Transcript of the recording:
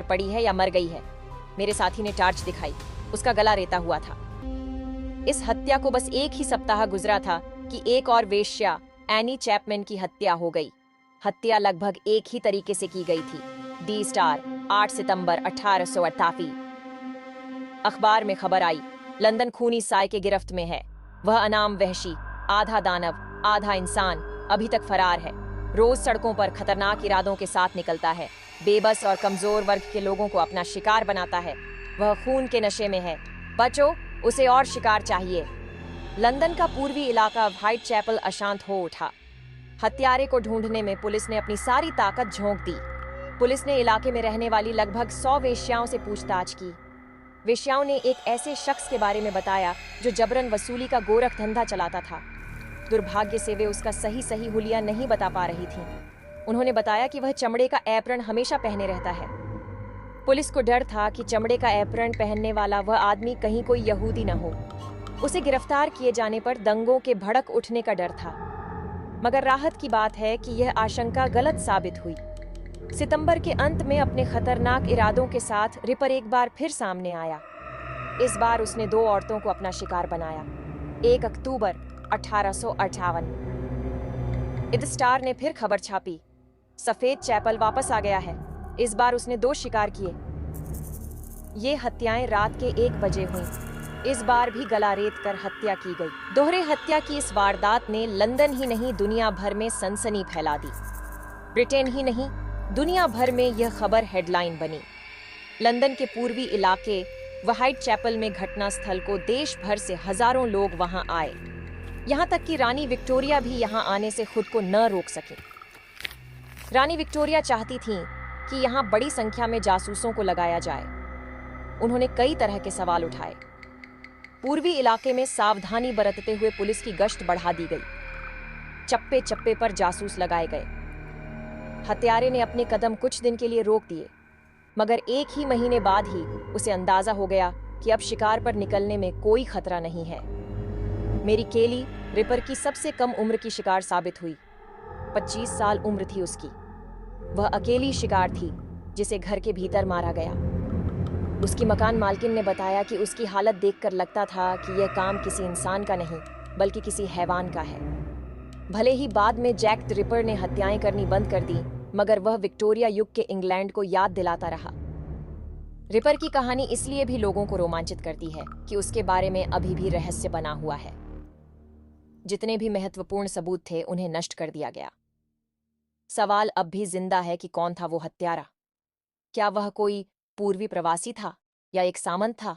पड़ी है या मर गई है। मेरे साथी ने टार्च दिखाई। उसका गला रेता हुआ था। इस हत्या को बस एक ही सप्ताह गुजरा था कि एक और वेश्या एनी चैपमैन की हत्या हो गई। हत्या लगभग एक ही तरीके से की गई थी। दी स्टार 8 सितंबर 1888। अखबार में खबर आई, लंदन खूनी साय के गिरफ्त में है। वह अनाम वहशी, आधा दानव आधा इंसान, अभी तक फरार है। रोज सड़कों पर खतरनाक इरादों के साथ निकलता है। बेबस और कमजोर वर्ग के लोगों को अपना शिकार बनाता है। वह खून के नशे में है। बचो, उसे और शिकार चाहिए। लंदन का पूर्वी इलाका व्हाइट चैपल अशांत हो उठा। हत्यारे को ढूंढने में पुलिस ने अपनी सारी ताकत झोंक दी। पुलिस ने इलाके में रहने वाली लगभग 100 वेश्याओं से पूछताछ की। वेश्याओं ने एक ऐसे शख्स के बारे में बताया जो जबरन वसूली का गोरख धंधा चलाता था। दुर्भाग्य से वे उसका सही हुलिया नहीं बता पा रही थीं। उन्होंने बताया कि वह चमड़े का एप्रन हमेशा पहने रहता है। पुलिस को डर था कि चमड़े का एप्रन पहनने वाला वह आदमी कहीं कोई यहूदी न हो। उसे गिरफ्तार किए जाने पर दंगों के भड़क उठने का डर था। मगर राहत की बात है कि यह आशंका गलत साबित हुई। सितंबर के अंत में अपने खतरनाक इरादों के साथ रिपर एक बार फिर सामने आया। इस बार उसने 2 औरतों को अपना शिकार बनाया। 1 अक्टूबर 1858। द स्टार ने फिर खबर छापी, सफेद चैपल वापस आ गया है। इस बार उसने 2 शिकार किए। ये हत्याएं रात के 1 बजे हुई। इस बार भी गला रेत कर हत्या की गई। दोहरे हत्या की इस वारदात ने लंदन ही नहीं दुनिया भर में सनसनी फैला दी। ब्रिटेन ही नहीं, दुनिया भर में यह खबर हेडलाइन बनी। लंदन के पूर्वी इलाके व्हाइट चैपल में घटना स्थल को देश भर से हजारों लोग वहां आए। यहां तक कि रानी विक्टोरिया भी यहां आने से खुद को न रोक सकी। रानी विक्टोरिया चाहती थीं कि यहां बड़ी संख्या में जासूसों को लगाया जाए। उन्होंने कई तरह के सवाल उठाए। पूर्वी इलाके में सावधानी बरतते हुए पुलिस की गश्त बढ़ा दी गई। चप्पे चप्पे पर जासूस लगाए गए। हत्यारे ने अपने कदम कुछ दिन के लिए रोक दिए, मगर 1 ही महीने बाद ही उसे अंदाजा हो गया कि अब शिकार पर निकलने में कोई खतरा नहीं है। मेरी केली रिपर की सबसे कम उम्र की शिकार साबित हुई। 25 साल उम्र थी उसकी। वह अकेली शिकार थी जिसे घर के भीतर मारा गया। उसकी मकान मालकिन ने बताया कि उसकी हालत देखकर लगता था कि यह काम किसी इंसान का नहीं बल्कि किसी हैवान का है। भले ही बाद में जैक द रिपर ने हत्याएं करनी बंद कर दी, मगर वह विक्टोरिया युग के इंग्लैंड को याद दिलाता रहा। रिपर की कहानी इसलिए भी लोगों को रोमांचित करती है कि उसके बारे में अभी भी रहस्य बना हुआ है। जितने भी महत्वपूर्ण सबूत थे उन्हें नष्ट कर दिया गया। सवाल अब भी जिंदा है कि कौन था वो हत्यारा। क्या वह कोई पूर्वी प्रवासी था या एक सामंत था?